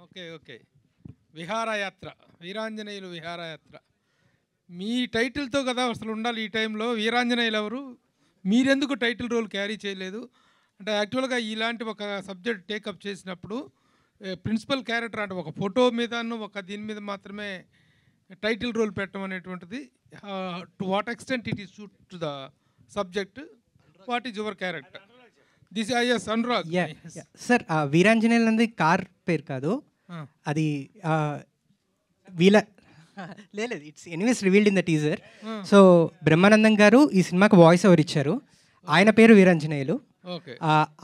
Okay okay. Viharayatra, Veeranjaneyulu Viharayatra. మీ టైటిల్తో కదా అసలు ఉండాలి ఈ టైంలో. వీరాంజనేయులు ఎవరు? మీరెందుకు టైటిల్ రోల్ క్యారీ చేయలేదు? అంటే యాక్చువల్గా ఇలాంటి ఒక సబ్జెక్ట్ టేకప్ చేసినప్పుడు ప్రిన్సిపల్ క్యారెక్టర్ అంటే ఒక ఫోటో మీదను ఒక దీని మీద మాత్రమే టైటిల్ రోల్ పెట్టడం అనేటువంటిది to what extent it is suit to the subject, what is your character? This is Anurag. Sir Veeranjaneyulu అనేది కార్ పేరు కాదు, అది వీళ్ళ లేదు, it's anyways revealed in the teaser. So Brahmanandam గారు ఈ సినిమాకి వాయిస్ ఓవర్ ఇచ్చారు. ఆయన పేరు వీరాంజనేయులు. ఓకే.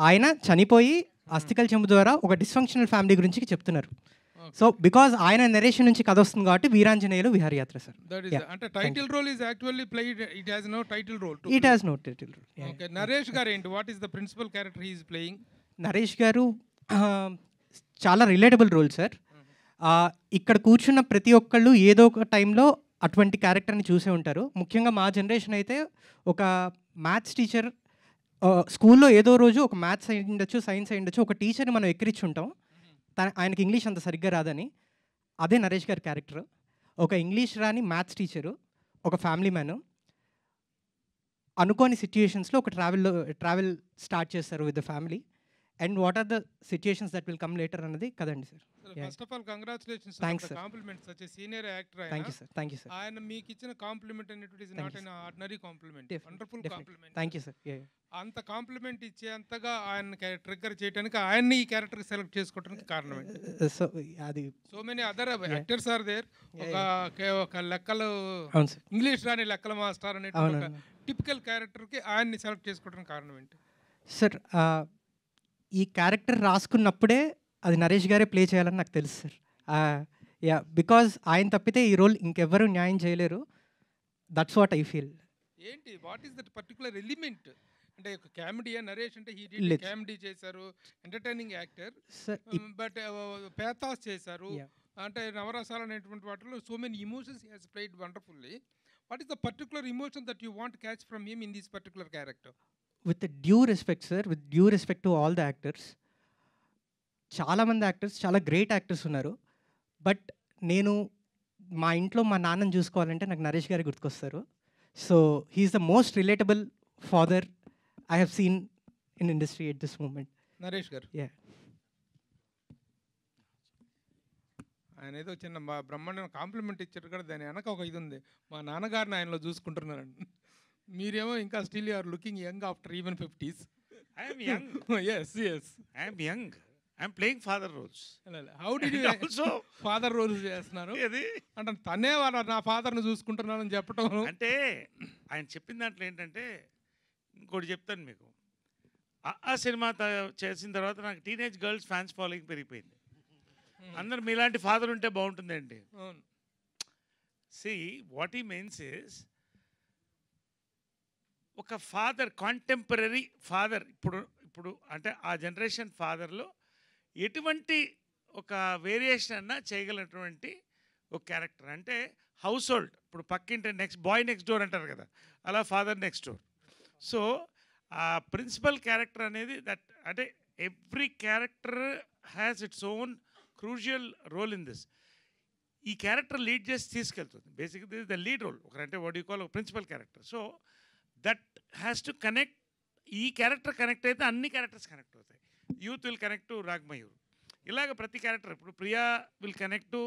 ఆయన చనిపోయి అస్థికల్ చెంబు ద్వారా ఒక డిస్ఫంక్షనల్ ఫ్యామిలీ గురించి చెప్తున్నారు. సో బికాజ్ ఆయన నెరేషన్ నుంచి కథ వస్తుంది కాబట్టి వీరాంజనేయులు విహారయాత్ర సార్. అంటే title role is actually played, it has no title role. It has no title role. Okay. Naresh గారు ఏంటి, what is the principal character he is playing? Naresh గారు చాలా రిలేటబుల్ రోల్ సార్. ఇక్కడ కూర్చున్న ప్రతి ఒక్కళ్ళు ఏదో ఒక టైంలో అటువంటి క్యారెక్టర్ని చూసే ఉంటారు. ముఖ్యంగా మా జనరేషన్ అయితే ఒక మ్యాథ్స్ టీచర్, స్కూల్లో ఏదో రోజు ఒక మ్యాథ్స్ అయి ఉండొచ్చు, సైన్స్ అయి ఉండొచ్చు, ఒక టీచర్ని మనం ఎక్కిరిచ్చి ఉంటాం, ఆయనకి ఇంగ్లీష్ అంత సరిగ్గా రాదని. అదే నరేష్ గారి క్యారెక్టర్. ఒక ఇంగ్లీష్ రాని మ్యాథ్స్ టీచరు, ఒక ఫ్యామిలీ మ్యాను, అనుకోని సిచ్యుయేషన్స్లో ఒక ట్రావెల్ స్టార్ట్ చేస్తారు with the family, and what are the situations that will come later అన్నది కదండి sir. First of all congratulations, compliment, such a senior actor. Thank you sir. Thank you sir. ఆయన మీకు ఇచ్చిన compliment అనేటువంటి is not an ordinary compliment, wonderful compliment. Thank you sir. అంత compliment ఇచ్చేంతగా ఆయన trigger చేయడానికి ఆయన్ని ఈ క్యారెక్టర్ సెలెక్ట్ చేసుకోవడానికి కారణం ఏంటి? సో అది so many other actors are there. ఒక లెక్కలు అవును సార్, ఇంగ్లీష్ రాని లెక్కల మాస్టర్ అనే టిపికల్ క్యారెక్టర్కి ఆయన్ని సెలెక్ట్ చేసుకోవడానికి కారణం ఏంటి సార్? ఈ క్యారెక్టర్ రాసుకున్నప్పుడే అది నరేష్ గారే ప్లే చేయాలని నాకు తెలుసు సార్. బికాజ్ ఆయన తప్పితే ఈ రోల్ ఇంకెవ్వరూ న్యాయం చేయలేరు. That's what I feel. ఏంటి, what is that particular element? అంటే ఒక కామెడీ నరేష్ అంటే హీ డిడ్ కామెడీ చేశారు, ఎంటర్టైనింగ్ యాక్టర్, బట్ పేథాస్ చేశారు, అంటే నవరసాలు అనేటువంటి వాటిలో so many emotions he has played wonderfully. What is the particular emotion that you want catch from him in this particular character? With due respect sir, with due respect to all the actors, చాలామంది actors చాలా great actors ఉన్నారు. But నేను మా ఇంట్లో మా నాన్నని చూసుకోవాలంటే నాకు నరేష్ గారు గుర్తుకొస్తారు. So he is the most relatable father I have seen in industry at this moment. Naresh garu ఆయన ఏదో చిన్న మా బ్రహ్మాండం కాంప్లిమెంట్ ఇచ్చారు కదా, దాని వెనక ఒక ఇది ఉంది, మా నాన్నగారిని ఆయనలో చూసుకుంటున్నారండి. మీరేమో ఇంకా still you are looking young after even 50s. I am young. Yes, yes. I am young. I am playing father roles. How did you also father roles చేస్తున్నారు? అంటే తనే వాళ్ళ నా ఫాదర్ని చూసుకుంటున్నానని చెప్పడం అంటే ఆయన చెప్పిన దాంట్లో ఏంటంటే, ఇంకోటి చెప్తాను మీకు. ఆ సినిమా చేసిన తర్వాత నాకు టీనేజ్ గర్ల్స్ ఫ్యాన్స్ ఫాలోయింగ్ పెరిగిపోయింది. అందరు మీలాంటి ఫాదర్ ఉంటే బాగుంటుందండి. See what he means is, ఒక ఫాదర్, కాంటెంపరీ ఫాదర్, ఇప్పుడు అంటే ఆ జనరేషన్ ఫాదర్లో ఎటువంటి ఒక వేరియేషన్ అన్నా చేయగలిగినటువంటి ఒక క్యారెక్టర్. అంటే హౌస్ హోల్డ్, ఇప్పుడు పక్కింటి బాయ్ నెక్స్ట్ డోర్ అంటారు కదా, అలా ఫాదర్ నెక్స్ట్ డోర్. సో ఆ ప్రిన్సిపల్ క్యారెక్టర్ అనేది దట్, అంటే every character has its own crucial role in this. ఈ క్యారెక్టర్ లీడ్ చేసి తీసుకెళ్తుంది. బేసిక్గా this is the lead role, ఒకరంటే వాట్ యూ కాల్ ఒక principal character. So that has to connect. ఈ క్యారెక్టర్ కనెక్ట్ అయితే అన్ని క్యారెక్టర్స్ కనెక్ట్ అవుతాయి. Youth will connect to Ragmayur, ఇలాగ ప్రతి క్యారెక్టర్. ఇప్పుడు Priya will connect to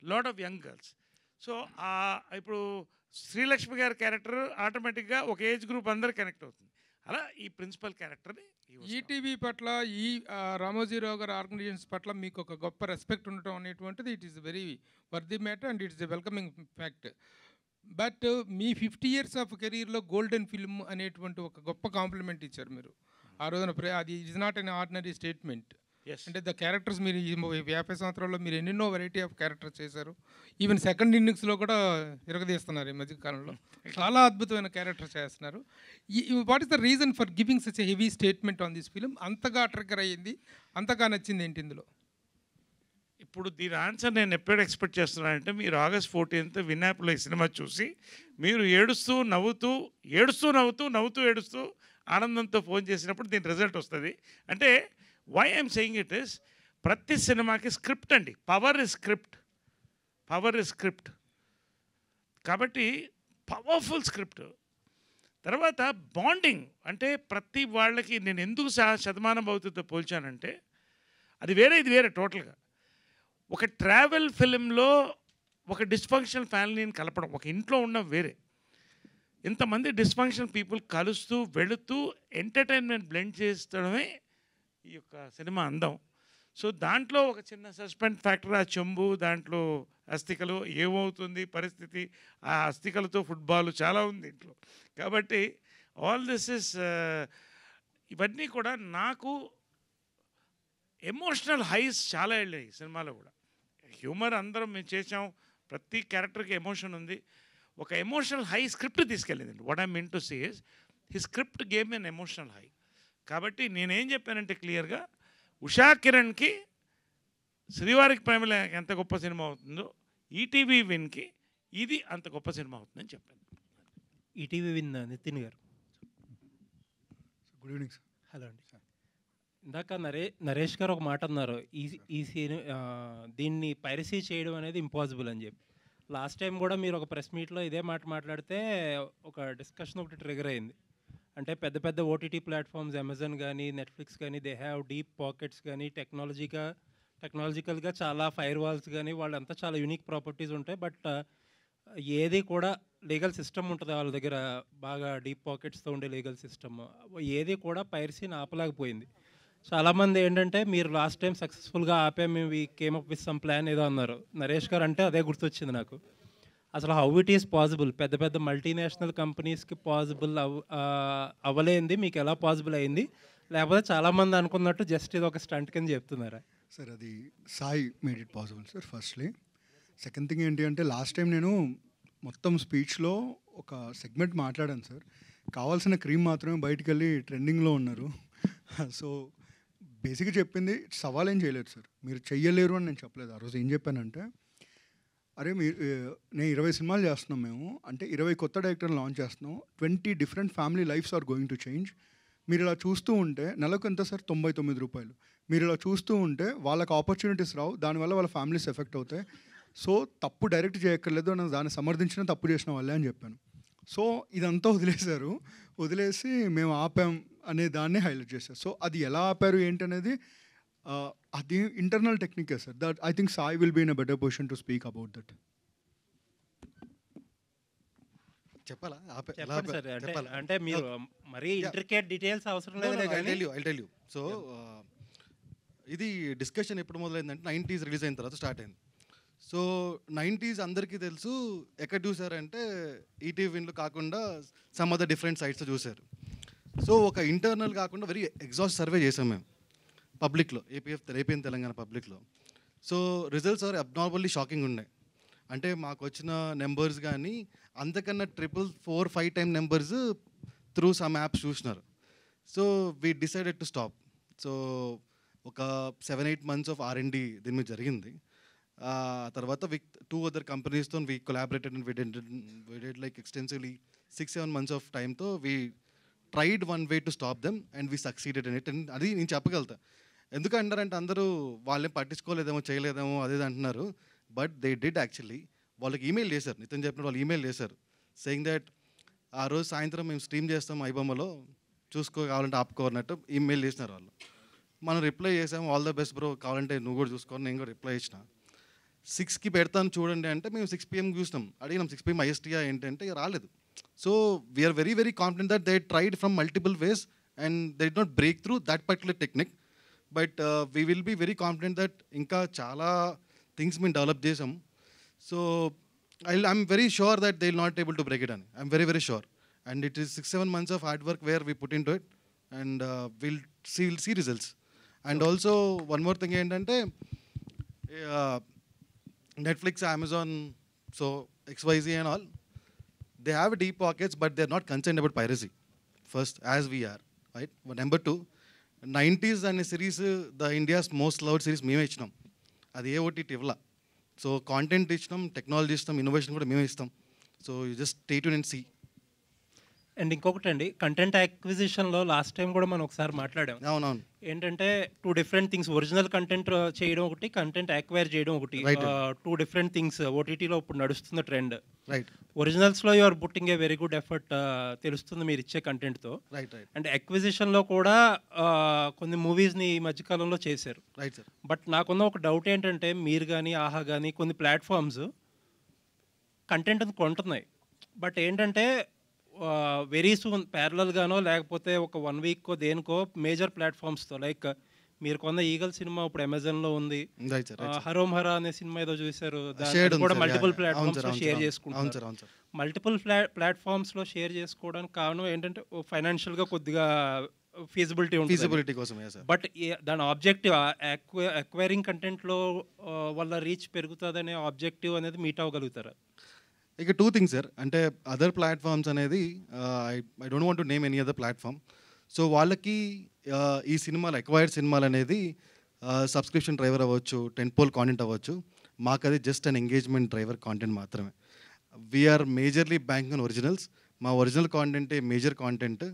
lot of young girls. So ఇప్పుడు శ్రీలక్ష్మి గారి క్యారెక్టర్ ఆటోమేటిక్గా ఒక ఏజ్ గ్రూప్ అందరు కనెక్ట్ అవుతుంది. అలా ఈ ప్రిన్సిపల్ క్యారెక్టర్ని ఈటీవీ పట్ల, ఈ రామోజీరావు గారి ఆర్గనైజేషన్స్ పట్ల మీకు ఒక గొప్ప రెస్పెక్ట్ ఉండటం అనేటువంటిది it is very worthy matter and it's a welcoming fact. But me 50 years of కెరీర్లో గోల్డెన్ ఫిల్మ్ అనేటువంటి ఒక గొప్ప కాంప్లిమెంట్ ఇచ్చారు మీరు ఆ రోజున. అది it's not an ordinary statement. అంటే ద క్యారెక్టర్స్ మీరు ఈ 50 సంవత్సరాల్లో మీరు ఎన్నెన్నో వెరైటీ ఆఫ్ క్యారెక్టర్స్ చేశారు. ఈవెన్ సెకండ్ ఇన్నింగ్స్లో కూడా ఇరగదీస్తున్నారు ఈ మధ్యకాలంలో. చాలా అద్భుతమైన క్యారెక్టర్స్ చేస్తున్నారు. What is the reason for giving such a heavy statement on this film? అంతగా ట్రిగ్గర్ అయ్యింది, అంతగా నచ్చింది ఏంటి ఇందులో? ఇప్పుడు దీని ఆన్సర్ నేను ఎప్పుడు ఎక్స్పెక్ట్ చేస్తున్నానంటే, మీరు August 14th వినాయకులో ఈ సినిమా చూసి మీరు ఏడుస్తూ నవ్వుతూ ఆనందంతో ఫోన్ చేసినప్పుడు దీని రిజల్ట్ వస్తుంది. అంటే why I'm saying it is, ప్రతి సినిమాకి స్క్రిప్ట్ అండి. Power is script. కాబట్టి పవర్ఫుల్ స్క్రిప్ట్. తర్వాత బాండింగ్ అంటే ప్రతి వాళ్ళకి నేను ఎందుకు శతమానం భవతితో పోల్చానంటే అది వేరే ఇది వేరే టోటల్గా. ఒక ట్రావెల్ ఫిలింలో ఒక డిస్ఫంక్షనల్ ఫ్యామిలీని కలపడం, ఒక ఇంట్లో ఉన్న వేరే ఇంతమంది డిస్ఫంక్షనల్ పీపుల్ కలుస్తూ వెళుతూ ఎంటర్టైన్మెంట్ బ్లెండ్ చేస్తడమే ఈ యొక్క సినిమా అందం. సో దాంట్లో ఒక చిన్న సస్పెన్స్ ఫ్యాక్టర్, ఆ చెంబు దాంట్లో అస్థికలు ఏమవుతుంది పరిస్థితి, ఆ అస్థికలతో ఫుట్బాల్ చాలా ఉంది ఇంట్లో. కాబట్టి ఆల్ దిస్ ఇస్ ఇవన్నీ కూడా నాకు ఎమోషనల్ హైస్ చాలా వెళ్ళాయి సినిమాలో కూడా. హ్యూమర్ అందరం మేము చేసాం, ప్రతి క్యారెక్టర్కి ఎమోషన్ ఉంది. ఒక ఎమోషనల్ హై స్క్రిప్ట్ తీసుకెళ్ళింది. What I mean to say is he script game N emotional high. కాబట్టి నేనేం చెప్పానంటే క్లియర్గా ఉషా కిరణ్కి శ్రీవారికి ప్రేమల ఎంత గొప్ప సినిమా అవుతుందో ఈటీవీ విన్కి ఇది అంత గొప్ప సినిమా అవుతుందని చెప్పాను. ETV win Nitin garu. Good evening sir. Hello అండి. ఇందాక నరేష్ గారు ఒక మాట అన్నారు, ఈ దీన్ని పైరసీ చేయడం అనేది ఇంపాసిబుల్ అని చెప్పి. లాస్ట్ టైం కూడా మీరు ఒక ప్రెస్ మీట్లో ఇదే మాట మాట్లాడితే ఒక డిస్కషన్ ఒకటి ట్రిగర్ అయింది. అంటే పెద్ద పెద్ద ఓటీటీ ప్లాట్ఫామ్స్ అమెజాన్ కానీ నెట్ఫ్లిక్స్ కానీ దే హ్యావ్ డీప్ పాకెట్స్ కానీ టెక్నాలజికల్గా చాలా ఫైర్ వాల్స్ కానీ వాళ్ళంతా చాలా యూనిక్ ప్రాపర్టీస్ ఉంటాయి. బట్ ఏది కూడా లీగల్ సిస్టమ్ ఉంటుంది వాళ్ళ దగ్గర, బాగా డీప్ పాకెట్స్తో ఉండే లీగల్ సిస్టమ్, ఏది కూడా పైరసీని ఆపలేకపోయింది. చాలామంది ఏంటంటే మీరు లాస్ట్ టైం సక్సెస్ఫుల్గా ఆపే మేము we came up with some plan ఏదో అన్నారు. నరేష్ గారు అంటే అదే గుర్తొచ్చింది నాకు. అసలు హౌ ఇట్ ఈస్ పాసిబుల్, పెద్ద పెద్ద మల్టీనేషనల్ కంపెనీస్కి పాసిబుల్ అవ్వలేంది, మీకు ఎలా పాసిబుల్ అయింది? లేకపోతే చాలామంది అనుకున్నట్టు జస్ట్ ఇది ఒక స్టంట్ కింద చెప్తున్నారా? సార్ అది Sai made it possible sir firstly. Second thing ఏంటి అంటే లాస్ట్ టైం నేను మొత్తం స్పీచ్లో ఒక సెగ్మెంట్ మాట్లాడాను సార్. కావాల్సిన క్రీమ్ మాత్రమే బయటికి వెళ్ళి ట్రెండింగ్లో ఉన్నారు. సో బేసిక్గా చెప్పింది సవాల్ ఏం చేయలేదు సార్, మీరు చెయ్యలేరు అని నేను చెప్పలేదు. ఆ రోజు ఏం చెప్పానంటే, అరే నేను 20 సినిమాలు చేస్తున్నాం మేము, అంటే 20 కొత్త డైరెక్టర్లు లాంచ్ చేస్తున్నాం, 20 different family lifes are going to change. మీరు ఇలా చూస్తూ ఉంటే నెలకు ఎంత సార్, 99 రూపాయలు. మీరు ఇలా చూస్తూ ఉంటే వాళ్ళకి ఆపర్చునిటీస్ రావు, దానివల్ల వాళ్ళ ఫ్యామిలీస్ ఎఫెక్ట్ అవుతాయి. సో తప్పు డైరెక్ట్ చేయక్కర్లేదు అని దాన్ని సమర్థించిన తప్పు చేసిన వాళ్ళే అని చెప్పాను. సో ఇదంతా వదిలేశారు, వదిలేసి మేము ఆపాం అనే దాన్ని హైలైట్ చేశారు. సో అది ఎలా ఆపారు ఏంటనేది అది ఇంటర్నల్ టెక్నికే sir. That I think Sai will be in a better position to speak about that. చెప్పాలా? చెప్పండి సార్. అంటే మీరు మరీ ఇంట్రికేట్ డీటెయిల్స్ అవసరం లేదు. I tell you. సో ఇది డిస్కషన్ ఎప్పుడు మొదలైందంటే 90s రిలీజ్ అయిన తర్వాత స్టార్ట్ అయింది. సో 90s అందరికీ తెలుసు, ఎక్కడ చూసారంటే ఈటీవీ విన్లో కాకుండా సమ్ అదర్ డిఫరెంట్ సైట్స్ చూశారు. సో ఒక ఇంటర్నల్ కాకుండా వెరీ ఎగ్జాస్ట్ సర్వే చేసాం మేము పబ్లిక్లో, ఏపీఎన్ తెలంగాణ పబ్లిక్లో. So results are abnormally shocking ఉన్నాయి. అంటే మాకు వచ్చిన నెంబర్స్ కానీ అంతకన్నా 4-5 time numbers through some apps చూసినారు. So we decided to stop. So ఒక 7-8 months ఆఫ్ R&D దీని మీద జరిగింది. తర్వాత విత్ 2 other కంపెనీస్తో we collaborated and we did like extensively 6-7 months of టైమ్తో we tried one way to stop them and we succeeded in it. And అది నేను చెప్పగలుగుతా. ఎందుకంటారంటే అందరూ వాళ్ళేం పట్టించుకోలేదేమో చేయలేదేమో అదే అంటున్నారు. But they did actually. వాళ్ళకి ఈమెయిల్ చేశారు, నితిన్ చెప్పినట్టు వాళ్ళు ఈమెయిల్ చేశారు సెయింగ్ దట్ ఆ రోజు సాయంత్రం మేము స్ట్రీమ్ చేస్తాం ఐబొమ్మలో, చూసుకో కావాలంటే ఆపుకోవాలన్నట్టు ఈమెయిల్ చేసినారు వాళ్ళు. మనం రిప్లై చేసాము, ఆల్ ద బెస్ట్ బ్రో, కావాలంటే నువ్వు కూడా చూసుకోవాలి, నేను కూడా రిప్లై ఇచ్చిన. 6కి పెడతాను చూడండి అంటే మేము 6 PM చూసినాం, అడిగినాం 6 PM ఐఎస్టీఆ ఏంటంటే రాలేదు. So we are very very confident that they tried from multiple ways and they did not break through that particular technique. But we will be very confident that ఇంకా చాలా థింగ్స్ మేము డెవలప్ చేసాం. So I'm very sure that they will not able to break it అని. I'm very very sure. And it is 6-7 months of hard work where we put in to it and will see results. And also one more thing ఏంటంటే Netflix, Amazon, so XYZ and all, they have deep pockets, but they're not concerned about piracy. First, as we are, right? But number 2, 90s and series, the India's most loved series, మేమే ఇచ్చినాం. అది ఏ OTT ఇవ్వాల. So content ఇచ్చినాం, technology ఇస్తాం, innovation కూడా మేమే ఇస్తాం. So you just stay tune and see. And ఇంకొకటండి, కంటెంట్ యాక్విజిషన్లో లాస్ట్ టైం కూడా మనం ఒకసారి మాట్లాడాం. అవునవును. ఏంటంటే 2 డిఫరెంట్ థింగ్స్, ఒరిజినల్ కంటెంట్ చేయడం ఒకటి, కంటెంట్ యాక్వైర్ చేయడం ఒకటి. Right. 2 డిఫరెంట్ థింగ్స్ ఓటీటీలో ఇప్పుడు నడుస్తున్న ట్రెండ్. రైట్ ఒరిజినల్స్లో you are putting a very good effort తెలుస్తుంది మీరు ఇచ్చే కంటెంట్తో. రైట్ రైట్ అండ్ అక్విజిషన్లో కూడా కొన్ని మూవీస్ని ఈ మధ్యకాలంలో చేశారు. Right sir. బట్ నాకున్న ఒక డౌట్ ఏంటంటే, మీరు కానీ ఆహా కానీ కొన్ని ప్లాట్ఫామ్స్ కంటెంట్ కొంటున్నాయి, బట్ ఏంటంటే వెరీ సూన్ ప్యారలల్గానో లేకపోతే ఒక 1 వీక్కో దేనికో మేజర్ ప్లాట్ఫామ్స్తో, లైక్ మీరు కొన్న ఈగల్ సినిమా ఇప్పుడు అమెజాన్లో ఉంది, రైట్ సార్. హరోమ్ హరా అనే సినిమా ఏదో చూశారు, షేర్డ్ దాన్ని కూడా ఉంది మల్టిపుల్ సార్. ప్లాట్ఫామ్స్లో షేర్ అవును చేసుకుంటారు. సార్, అవును సార్. మల్టిపుల్ ప్లాట్ఫామ్స్లో షేర్ చేసుకోవడానికి కారణం ఏంటంటే ఫైనాన్షియల్గా కొద్దిగా ఫీజిబిలిటీ ఉంటుంది. ఫీజిబిలిటీ కోసమే సార్. బట్ దాని ఆబ్జెక్టివ్ అక్వైరింగ్ కంటెంట్లో వల్ల రీచ్ పెరుగుతుందనే ఆబ్జెక్టివ్ అనేది మీట్ అవ్వగలుగుతారా? ఇక 2 థింగ్స్ సార్. అంటే అదర్ ప్లాట్ఫామ్స్ అనేది I don't want to name any other platform. So వాళ్ళకి ఈ సినిమాలు ఎక్వైర్డ్ సినిమాలు అనేది సబ్స్క్రిప్షన్ డ్రైవర్ అవ్వచ్చు, టెంపోల్ కాంటెంట్ అవ్వచ్చు. మాకు అది just an engagement driver content మాత్రమే. We are majorly bank on originals. మా ఒరిజినల్ కాంటెంటే మేజర్ కాంటెంట్,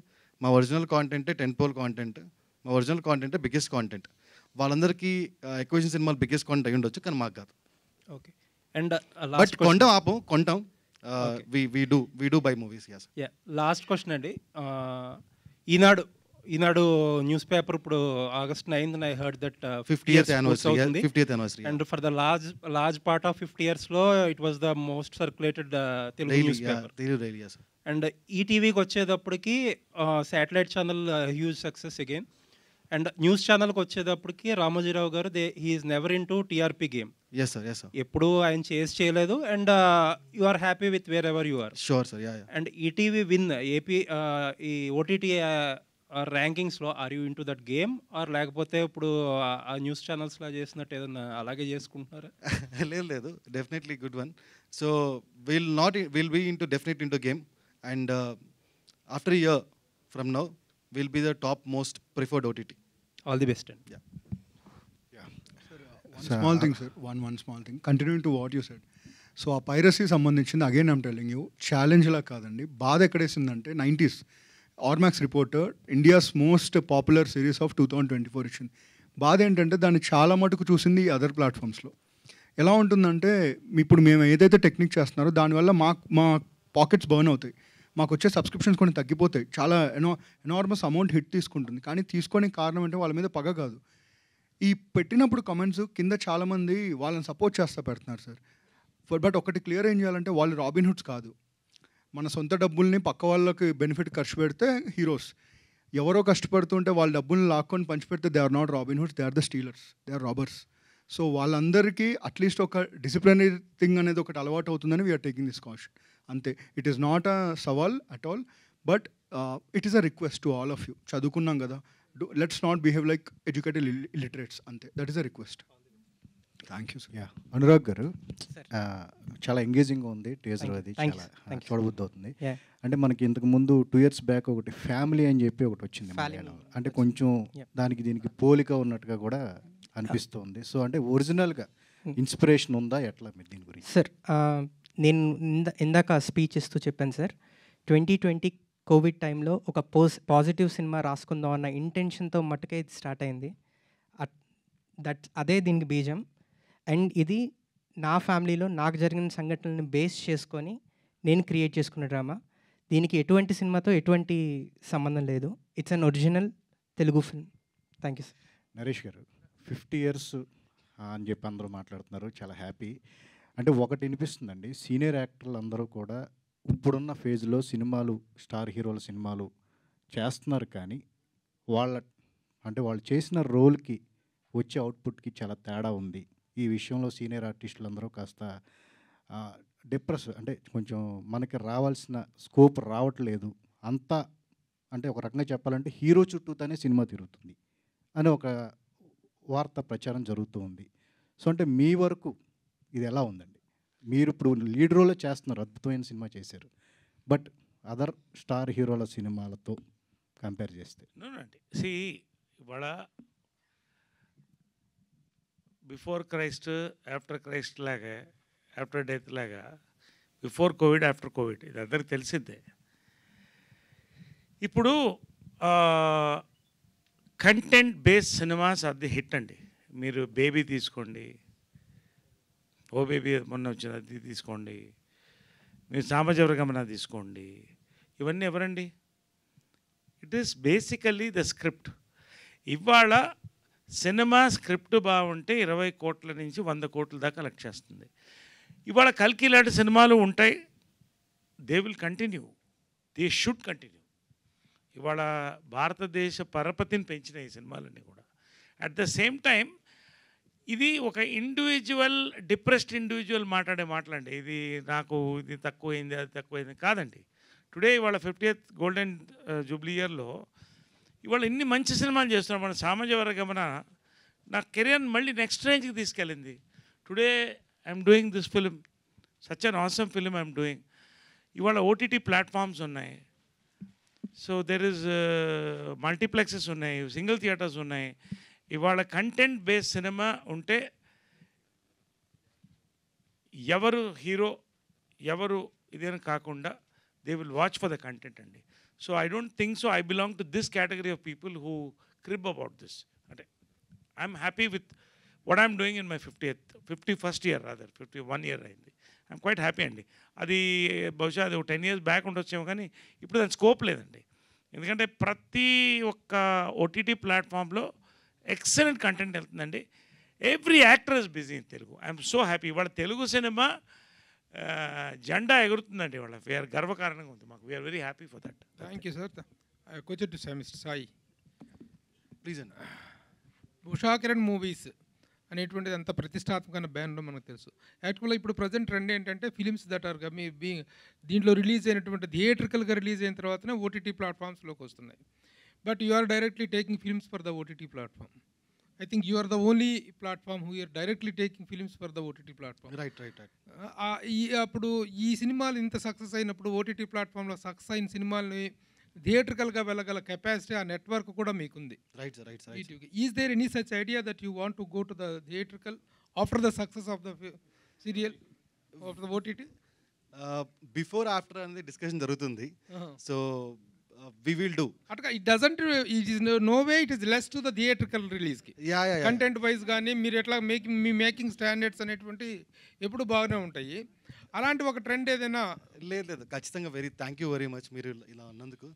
మా ఒరిజినల్ కాంటెంటే టెంపోల్ కాంటెంట్, మా ఒరిజినల్ కాంటెంటే బిగ్గెస్ట్ కాంటెంట్. వాళ్ళందరికీ ఎక్వేషన్ సినిమాలు బిగ్గెస్ట్ కాంటెంట్ అయి ఉండొచ్చు, కానీ మాకు కాదు. ఓకే. అండ్ బట్ కొంటాం. We do buy movies, yes. Yeah, last question అండి. ఈనాడు న్యూస్ పేపర్ ఇప్పుడు August 9th I heard that 50th anniversary. And for the large part of 50 yearsలో it was the most circulated Telugu news paper. Daily, yes. And ఈటీవీకి వచ్చేటప్పటికి satellite channel huge success again. And news ఛానల్కి వచ్చేటప్పటికి Ramoji Rao garu he is never into TRP game. Yes sir. ఎప్పుడు ఆయన చేయలేదు. And you are happy with wherever you are. Sure sir, yeah. And ETV Win AP ఈ OTT ర్యాంకింగ్స్లో are you in to that game, or లేకపోతే ఇప్పుడు ఆ news ఛానల్స్లో చేసినట్టు ఏదన్నా అలాగే చేసుకుంటున్నారా? లేదు, definitely good one. So will be definitely into game. And after year from now will be the top most preferred OTT. All the best అండి. Small thing sir, one small thing continuing to what you said. So ఆ piracy సంబంధించింది again I'm telling you, ఛాలెంజ్లా కాదండి. బాధ ఎక్కడేసిందంటే 90s Ormax reporter India's most popular series of 2024 ఇచ్చింది. బాధ ఏంటంటే దాన్ని చాలా మటుకు చూసింది అదర్ ప్లాట్ఫామ్స్లో. ఎలా ఉంటుందంటే ఇప్పుడు మేము ఏదైతే టెక్నిక్ చేస్తున్నారో దానివల్ల మా పాకెట్స్ బర్న్ అవుతాయి, మాకు వచ్చే సబ్స్క్రిప్షన్స్ కొన్ని తగ్గిపోతాయి, చాలా ఎనార్మస్ అమౌంట్ హిట్ తీసుకుంటుంది. కానీ తీసుకోనికి కారణం అంటే వాళ్ళ మీద పగ కాదు, ఈ పెట్టినప్పుడు కమెంట్స్ కింద చాలామంది వాళ్ళని సపోర్ట్ చేస్తా పెడుతున్నారు సార్. బట్ ఒకటి క్లియర్ ఏం చేయాలంటే వాళ్ళు రాబిన్ హుడ్స్ కాదు. మన సొంత డబ్బుల్ని పక్క వాళ్ళకి బెనిఫిట్ ఖర్చు పెడితే హీరోస్. ఎవరో కష్టపడుతుంటే వాళ్ళ డబ్బుల్ని లాక్కొని పంచిపెడితే they are not Robin Hoods, they are the stealers, they are robbers. So వాళ్ళందరికీ అట్లీస్ట్ ఒక డిసిప్లినరీ థింగ్ అనేది ఒకటి అలవాటు అవుతుందని వీఆర్ టేకింగ్ దిస్ కాషన్. అంతే. ఇట్ ఈస్ నాట్ అ సవాల్ at all, but it is a request to all of you. చదువుకున్నాం కదా, let's not behave like educated illiterates, అంతే. That is a request. Thank you sir. Anurag garu, చాలా ఎంగేజింగ్గా ఉంది teaser, అది చాలా చూడబుద్ధి అవుతుంది. అంటే మనకి ఇంతకు ముందు 2 years బ్యాక్ ఒకటి ఫ్యామిలీ అని చెప్పి ఒకటి వచ్చింది మలయాళం, అంటే కొంచెం దీనికి పోలిక ఉన్నట్టుగా కూడా అనిపిస్తుంది. సో అంటే ఒరిజినల్గా ఇన్స్పిరేషన్ ఉందా, ఎట్లా మీరు దీని గురించి? సార్, నేను ఇందాక స్పీచ్ ఇస్తూ చెప్పాను సార్, 2020 కోవిడ్ టైంలో ఒక పాజిటివ్ సినిమా రాసుకుందాం అన్న ఇంటెన్షన్తో మట్టుకే ఇది స్టార్ట్ అయింది. అదే దీనికి బీజం. అండ్ ఇది నా ఫ్యామిలీలో నాకు జరిగిన సంఘటనలను బేస్ చేసుకొని నేను క్రియేట్ చేసుకున్న డ్రామా. దీనికి ఎటువంటి సినిమాతో ఎటువంటి సంబంధం లేదు. It's an original Telugu film. Thank you sir. Naresh గారు, 50 years అని చెప్పి అందరూ మాట్లాడుతున్నారు, చాలా హ్యాపీ. అంటే ఒకటి వినిపిస్తుందండి, సీనియర్ యాక్టర్లు అందరూ కూడా ఇప్పుడున్న ఫేజ్లో సినిమాలు, స్టార్ హీరోల సినిమాలు చేస్తున్నారు, కానీ వాళ్ళు చేసిన రోల్కి వచ్చే అవుట్పుట్కి చాలా తేడా ఉంది. ఈ విషయంలో సీనియర్ ఆర్టిస్టులు అందరూ కాస్త డిప్రెస్, అంటే కొంచెం మనకి రావాల్సిన స్కోప్ రావట్లేదు అంతా. అంటే ఒక రకంగా చెప్పాలంటే హీరో చుట్టూతోనే సినిమా తిరుగుతుంది అని ఒక వార్త ప్రచారం జరుగుతూ ఉంది. సో అంటే మీ వరకు ఇది ఎలా ఉందండి? మీరు ఇప్పుడు లీడ్ రోల్లో చేస్తున్నారు, అద్భుతమైన సినిమా చేశారు, బట్ అదర్ స్టార్ హీరోల సినిమాలతో కంపేర్ చేస్తే? ఇవాళ బిఫోర్ క్రైస్ట్, ఆఫ్టర్ క్రైస్ట్ లాగా, ఆఫ్టర్ డెత్ లాగా, బిఫోర్ కోవిడ్, ఆఫ్టర్ కోవిడ్, ఇది అందరికి తెలిసిందే. ఇప్పుడు కంటెంట్ బేస్డ్ సినిమాస్ అది హిట్ అండి. మీరు బేబీ తీసుకోండి, ఓ బేబీ మొన్న వచ్చింది, అది తీసుకోండి, మీరు సామాజిక తీసుకోండి, ఇవన్నీ ఎవరండి? It is basically the script. ఇవాళ సినిమా స్క్రిప్ట్ బాగుంటే 20 కోట్ల నుంచి 100 కోట్ల దాకా కలెక్ట్ చేస్తుంది. ఇవాళ కల్కి లాంటి సినిమాలు ఉంటాయి, they will continue, they should continue. ఇవాళ భారతదేశ పరపతిని పెంచిన ఈ సినిమాలన్నీ కూడా. అట్ ద సేమ్ టైం ఇది ఒక ఇండివిజువల్ డిప్రెస్డ్ ఇండివిజువల్ మాట్లాడే మాటలండి. ఇది నాకు ఇది తక్కువైంది, అది తక్కువైంది కాదండి. టుడే ఇవాళ 50th గోల్డెన్ జూబ్లీ ఇయర్లో ఇవాళ ఇన్ని మంచి సినిమాలు చేస్తున్నాం. మన సామాజిక వర్గమన నా కెరియర్ మళ్ళీ నెక్స్ట్ రేంజ్కి తీసుకెళ్ళింది. Today I'm doing this film, such an awesome film I'm doing. ఇవాళ ఓటీటీ ప్లాట్ఫామ్స్ ఉన్నాయి, సో దెర్ ఇస్ మల్టీప్లెక్సెస్ ఉన్నాయి, సింగిల్ థియేటర్స్ ఉన్నాయి. ఇవాళ కంటెంట్ బేస్డ్ సినిమా ఉంటే ఎవరు హీరో ఎవరు ఇదేని కాకుండా they will watch for the content అండి. So I don't think so I belong to this category of people who crib about this. అంటే I'm happy with what I'm doing in my 51st year, rather 51 year అయింది. I'm quite happy అండి. అది బహుశా అది 10 years back ఉండొచ్చేమో, కానీ ఇప్పుడు దాని స్కోప్ లేదండి. ఎందుకంటే ప్రతి ఒక్క ఓటీటీ ప్లాట్ఫామ్లో ఎక్సలెంట్ కంటెంట్ వెళ్తుందండి. Every actor is busy in Telugu. I'm so happy. ఇవాళ తెలుగు సినిమా జెండా ఎగురుతుందండి. ఇవాళ వీఆర్ గర్వకారణంగా ఉంది మాకు. We're very happy for that. Thank you sir. Question to mister Sai. Please అండి. ఉషా కిరణ్ మూవీస్ అనేటువంటిది అంత ప్రతిష్టాత్మకమైన బ్యానర్ మనకు తెలుసు. యాక్చువల్గా ఇప్పుడు ప్రజెంట్ ట్రెండ్ ఏంటంటే ఫిలిమ్స్ దట్ ఆర్ దీంట్లో రిలీజ్ అయినటువంటి థియేట్రికల్గా రిలీజ్ అయిన తర్వాతనే ఓటీటీ ప్లాట్ఫామ్స్లోకి వస్తున్నాయి. But you are directly taking films for the OTT platform. I think you are the only platform who are directly taking films for the OTT platform. Right. అప్పుడు ఈ సినిమాలు ఇంత సక్సెస్ అయినప్పుడు ఓటీటీ ప్లాట్ఫామ్లో సక్సెస్ అయిన సినిమాలని థియేట్రికల్గా వెళ్ళగల కెపాసిటీ ఆ network కూడా మీకుంది. Right, sir. Is there any such idea that you want to go to the theatrical after the success of the serial of the OTT? Before after అనేది discussion జరుగుతుంది. So we will do. It doesn't, it is no way it is less to the theatrical release ki. Yeah. Content wise gaani meer etla making standards అనేటువంటి ఎప్పుడు బాగానే ఉంటాయి. అలాంటి ఒక trend ఏదైనా? లేదు ఖచ్చితంగా. థ్యాంక్ యూ వెరీ మచ్ మీరు ఇలా అన్నందుకు.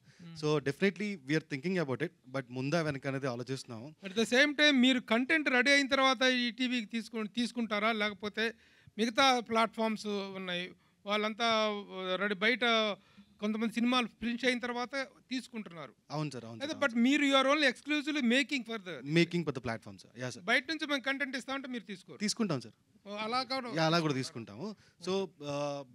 So definitely we're thinking about it, but ముందా వెనక అనేది ఆలోచిస్తున్నాము. అట్ ద సేమ్ టైం మీరు కంటెంట్ రెడీ అయిన తర్వాత ఈ టీవీకి తీసుకుంటారా, లేకపోతే మిగతా ప్లాట్ఫామ్స్ ఉన్నాయి వాళ్ళంతా రెడీ బయట కొంతమంది సినిమాలు ఫినిష్ అయిన తర్వాత తీసుకుంటున్నారు? అవును సార్. బట్ మీరు you're only exclusively making for the platform sir. Yeah sir. బయట నుంచి మేము కంటెంట్ ఇస్తామంటే మీరు తీసుకుంటాం సార్. అలా కూడా తీసుకుంటాము. సో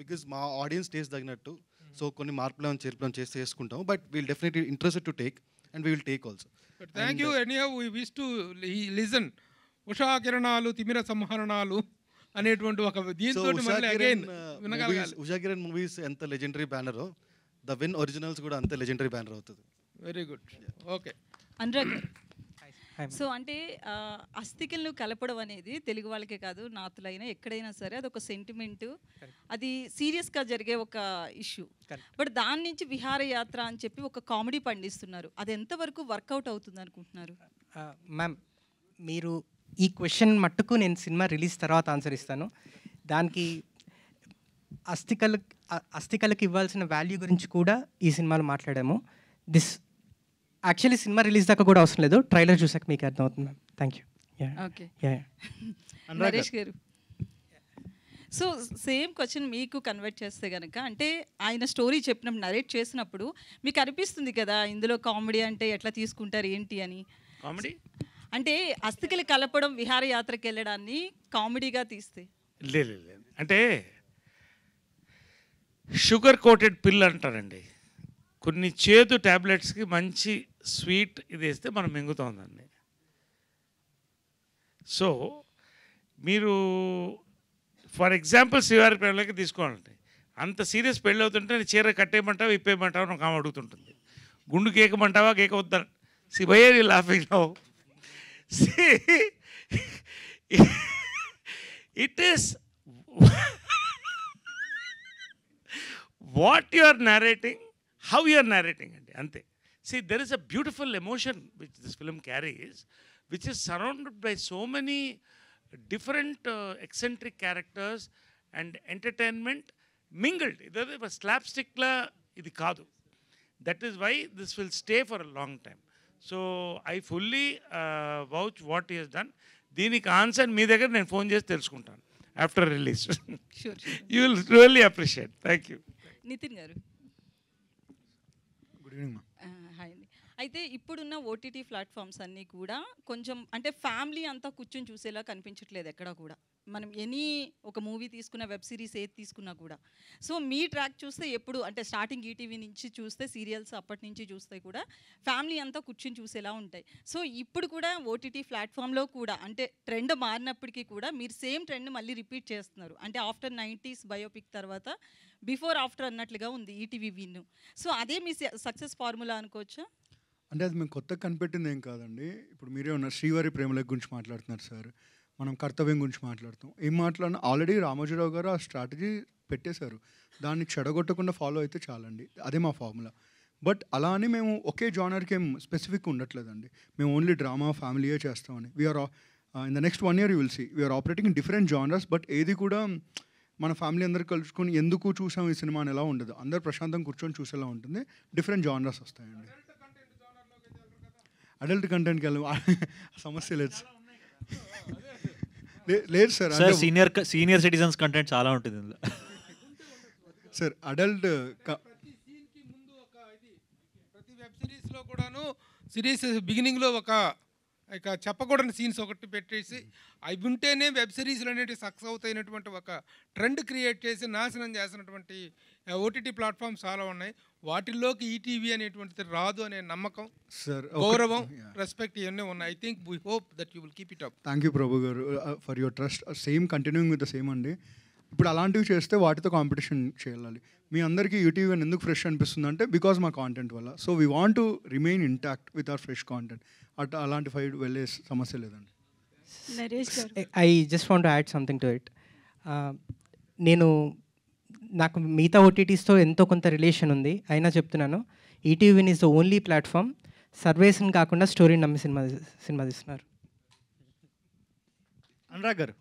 బికాజ్ మా ఆడియన్స్ టేస్ట్ తగినట్టు సో కొన్ని మార్పులను చేర్పులను చేసుకుంటాము. But we'll definitely interested to take and we will take also. Thank you. Anyhow we wish to listen Usha కిరణాలు తిమిర సంహరణాలు అనేటువంటి ఒక దీంతో మళ్ళీ అగైన్ వినగలగాలి. ఉషా కిరణ్ మూవీస్ ఎంత లెజెండరీ బ్యానరో ద విన్ ఒరిజినల్స్ కూడా అంతే లెజెండరీ బ్యానర్ అవుతుంది. Very good. Okay Anurag, so అంటే అస్థికలను కలపడం అనేది తెలుగు వాళ్ళకే కాదు, నాతులైనా ఎక్కడైనా సరే అదొక సెంటిమెంటు, అది సీరియస్గా జరిగే ఒక ఇష్యూ. బట్ దాని నుంచి విహారయాత్ర అని చెప్పి ఒక కామెడీ పండిస్తున్నారు. అది ఎంతవరకు వర్కౌట్ అవుతుంది అనుకుంటున్నారు? మ్యామ్, మీరు ఈ క్వశ్చన్ మట్టుకు నేను సినిమా రిలీజ్ తర్వాత ఆన్సర్ ఇస్తాను. దానికి అస్థికలకు ఇవ్వాల్సిన వాల్యూ గురించి కూడా ఈ సినిమాలో మాట్లాడాము. యాక్చువల్లీ సినిమా రిలీజ్ దాకా కూడా అవసరం లేదు, ట్రైలర్ చూసాక మీకు అర్థమవుతుంది ma'am. Thank you. Okay Naresh గారు, సో సేమ్ క్వశ్చన్ మీకు కన్వర్ట్ చేస్తే కనుక, అంటే ఆయన స్టోరీ చెప్పినప్పుడు నరేట్ చేసినప్పుడు మీకు అనిపిస్తుంది కదా ఇందులో కామెడీ అంటే ఎట్లా తీసుకుంటారు ఏంటి అని. కామెడీ అంటే అస్థికలు కలపడం విహారయాత్రకి వెళ్ళడాన్ని కామెడీగా తీస్తే లేదు. అంటే షుగర్ కోటెడ్ పిల్ అంటారండి. కొన్ని చేదు ట్యాబ్లెట్స్కి మంచి స్వీట్ ఇది వేస్తే మనం మింగుతోందండి. సో మీరు ఫర్ ఎగ్జాంపుల్ శివారి పెళ్ళకి తీసుకోవాలండి. అంత సీరియస్ పెళ్ళి అవుతుంటే చీర కట్టేయమంటావా ఇప్పేయమంటావా నాకు ఆమె అడుగుతుంటుంది. గుండు కేకమంటావా కేక వద్దా Shivayya laughing now. It is what you are narrating, how you are narrating అండి, అంతే. See, there is a beautiful emotion which this film carries, which is surrounded by so many different eccentric characters and entertainment mingled. ఇది స్లాప్స్టిక్లా ఇది కాదు. That is why this will stay for a long time. So I fully vouch what he has done. దీనికి answer మీ దగ్గర నేను phone చేసి తెలుసుకుంటాను after release. Sure you will really appreciate. Thank you. Nitin garu. Good evening ma'am. Hi అండి. అయితే ఇప్పుడున్న OTT platforms అన్నీ కూడా కొంచెం అంటే ఫ్యామిలీ అంతా కూర్చొని చూసేలా కనిపించట్లేదు ఎక్కడ కూడా. మనం ఒక మూవీ తీసుకున్న, వెబ్ సిరీస్ ఏది తీసుకున్నా కూడా. సో మీ ట్రాక్ చూస్తే ఎప్పుడు అంటే స్టార్టింగ్ ఈటీవీ నుంచి చూస్తే సీరియల్స్ అప్పటి నుంచి చూస్తే కూడా ఫ్యామిలీ అంతా కూర్చొని చూసేలా ఉంటాయి. సో ఇప్పుడు కూడా ఓటీటీ ప్లాట్ఫామ్లో కూడా అంటే ట్రెండ్ మారినప్పటికీ కూడా మీరు సేమ్ ట్రెండ్ మళ్ళీ రిపీట్ చేస్తున్నారు. అంటే ఆఫ్టర్ 90s బయోపిక్ తర్వాత బిఫోర్ ఆఫ్టర్ అన్నట్లుగా ఉంది ఈటీవీ విన్. సో అదే మీ సక్సెస్ ఫార్ములా అనుకోవచ్చా? అంటే అది మేము కొత్తగా కనిపెట్టింది ఏం కాదండి. ఇప్పుడు మీరే ఉన్నారు, శ్రీవారి ప్రేమల గురించి మాట్లాడుతున్నారు సార్, మనం కర్తవ్యం గురించి మాట్లాడుతాం. ఏం మాట్లాడినా ఆల్రెడీ రామోజీరావు గారు ఆ స్ట్రాటజీ పెట్టేశారు. దాన్ని చెడగొట్టకుండా ఫాలో అయితే చాలండి, అదే మా ఫార్ములా. బట్ అలా అని మేము ఒకే జానర్కి ఏం స్పెసిఫిక్ ఉండట్లేదండి. మేము ఓన్లీ డ్రామా ఫ్యామిలీయే చేస్తామని. We're in the next 1 year you will see we're operating in different genres. But ఏది కూడా మన ఫ్యామిలీ అందరు కలుసుకొని ఎందుకు చూసాం ఈ సినిమా అని ఎలా ఉండదు. అందరు ప్రశాంతంగా కూర్చొని చూసేలా ఉంటుంది. డిఫరెంట్ జానర్స్ వస్తాయండి. అడల్ట్ కంటెంట్కి సమస్య లేదు లేదు sir. Sir senior citizens content చాలా ఉంటుంది ఇందులో సార్. అడల్ట్ ప్రతి వెబ్ సిరీస్లో కూడాను సిరీస్ బిగినింగ్లో ఇక చెప్పకూడని సీన్స్ ఒకటి పెట్టేసి అవి ఉంటేనే వెబ్ సిరీస్లు అనేవి సక్సెస్ అవుతాయినటువంటి ఒక ట్రెండ్ క్రియేట్ చేసి నాశనం చేసినటువంటి ఓటీటీ ప్లాట్ఫామ్స్ చాలా ఉన్నాయి. వాటిల్లోకి ఈటీవీ అనేటువంటిది రాదు అనే నమ్మకం, గౌరవం, రెస్పెక్ట్ ఇవన్నీ ఉన్నాయి. I think we hope that you will keep it up. Thank you Prabhu garu for your trust. Same continuing with the same అండి. ఇప్పుడు అలాంటివి చేస్తే వాటితో కాంపిటీషన్ చేయాలి. మీ అందరికీ యూటీవీ అని ఎందుకు ఫ్రెష్ అనిపిస్తుంది అంటే బికాజ్ మా కాంటెంట్ వల్ల. So we want to remain intact with our fresh content. అలాంటి ఫైట్ వెళ్ళే సమస్య లేదండి. I just want to add something to it. నాకు మిగతా ఓటీటీస్తో ఎంతో కొంత రిలేషన్ ఉంది, అయినా చెప్తున్నాను ETV is the only platform సర్వేస్ని కాకుండా స్టోరీని నమ్మి సినిమా తీస్తున్నారు. అనురాగ్ గారు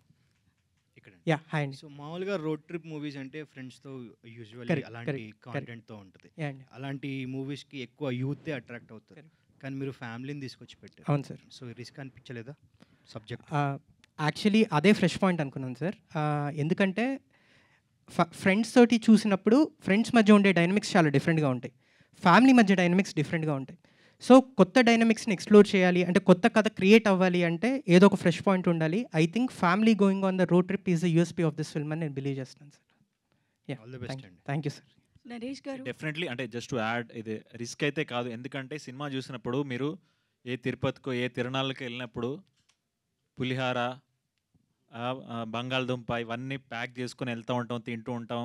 ఇక్కడ. యా హాయ్ అండి. సో మామూలుగా రోడ్ ట్రిప్ మూవీస్ అంటే ఫ్రెండ్స్తో యూజువల్లీ అలాంటి కాంటెంట్తో ఉంటుంది. అలాంటి మూవీస్కి ఎక్కువ యూతే అట్రాక్ట్ అవుతారు. కానీ మీరు ఫ్యామిలీని తీసుకొచ్చి పెట్టారు. అవును సార్. సో రిస్క్ అనిపించలేదా సబ్జెక్ట్? యాక్చువల్లీ అదే ఫ్రెష్ పాయింట్ అనుకున్నాను సార్. ఎందుకంటే ఫ్రెండ్స్ తోటి చూసినప్పుడు ఫ్రెండ్స్ మధ్య ఉండే డైనమిక్స్ చాలా డిఫరెంట్గా ఉంటాయి, ఫ్యామిలీ మధ్య డైనమిక్స్ డిఫరెంట్గా ఉంటాయి. సో కొత్త డైనమిక్స్ని ఎక్స్ప్లోర్ చేయాలి అంటే, కొత్త కథ క్రియేట్ అవ్వాలి అంటే ఏదో ఒక ఫ్రెష్ పాయింట్ ఉండాలి. I think family going on the road trip is the USP of this film అని నేను బిలీవ్ చేస్తున్నాను sir. Yeah thank you sir. Naresh గారు. డెఫినెట్లీ అంటే జస్ట్ టు యాడ్, ఇది రిస్క్ అయితే కాదు. ఎందుకంటే సినిమా చూసినప్పుడు మీరు ఏ తిరుపతికో ఏ తిరునాళ్ళకి వెళ్ళినప్పుడు పులిహార, బంగాళదుంప ఇవన్నీ ప్యాక్ చేసుకొని వెళ్తూ ఉంటాం, తింటూ ఉంటాం,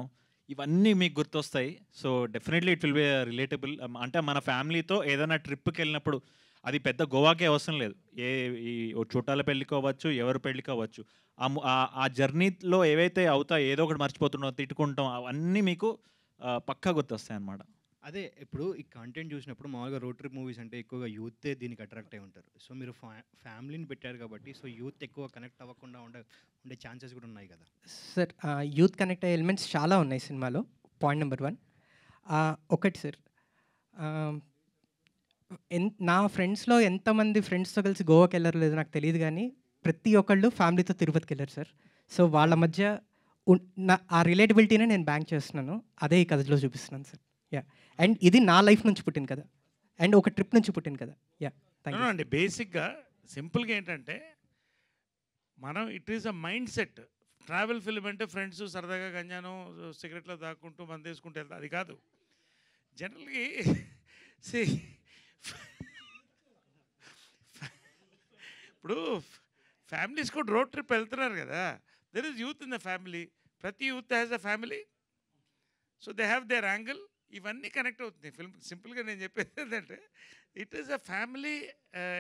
ఇవన్నీ మీకు గుర్తొస్తాయి. So definitely it will be relatable. అంటే మన ఫ్యామిలీతో ఏదైనా ట్రిప్కి వెళ్ళినప్పుడు, అది పెద్ద గోవాకే అవసరం లేదు, ఈ చుట్టాల పెళ్ళికి అవ్వచ్చు, ఎవరి పెళ్ళికి అవ్వచ్చు, ఆ జర్నీలో ఏవైతే అవుతాయో ఏదో ఒకటి మర్చిపోతున్నాం, తిట్టుకుంటాం, అవన్నీ మీకు పక్కా గుర్తొస్తాయి అన్నమాట. అదే ఇప్పుడు ఈ కంటెంట్ చూసినప్పుడు మామూలుగా రోడ్ ట్రిప్ మూవీస్ అంటే ఎక్కువగా యూతే దీనికి అట్రాక్ట్ అయి ఉంటారు. సో మీరు ఫ్యామిలీని పెట్టారు కాబట్టి సో యూత్ ఎక్కువ కనెక్ట్ అవ్వకుండా ఉండే ఛాన్సెస్ కూడా ఉన్నాయి కదా సార్? యూత్ కనెక్ట్ అయ్యే ఎలిమెంట్స్ చాలా ఉన్నాయి సినిమాలో. పాయింట్ నెంబర్ 1 ఒకటి సార్, నా ఫ్రెండ్స్లో ఎంతమంది ఫ్రెండ్స్తో కలిసి గోవాకి వెళ్ళరు లేదు నాకు తెలియదు, కానీ ప్రతి ఒక్కళ్ళు ఫ్యామిలీతో తిరుపతికి వెళ్ళారు సార్. సో వాళ్ళ మధ్య ఆ రిలేటబిలిటీనే నేను బ్యాంక్ చేస్తున్నాను, అదే ఈ కథలో చూపిస్తున్నాను సార్. యా, అండ్ ఇది నా లైఫ్ నుంచి పుట్టిన కదా, అండ్ ఒక ట్రిప్ నుంచి పుట్టిన కదా. యా థ్యాంక్ యూ అండి. బేసిక్గా సింపుల్గా ఏంటంటే మనం it is a mind set. Travel film అంటే ఫ్రెండ్స్ సరదాగా గంజాను సిగరెట్లో దాక్కుంటూ మంది వేసుకుంటూ వెళ్తారు, అది కాదు. జనరల్గా ఇప్పుడు ఫ్యామిలీస్ కూడా రోడ్ ట్రిప్ వెళ్తున్నారు కదా, there is youth in the family. ప్రతి youth has a family, so they have their angle. ఇవన్నీ కనెక్ట్ అవుతుంది ఫిల్మ్. సింపుల్గా నేను చెప్పేది ఏంటంటే it is a family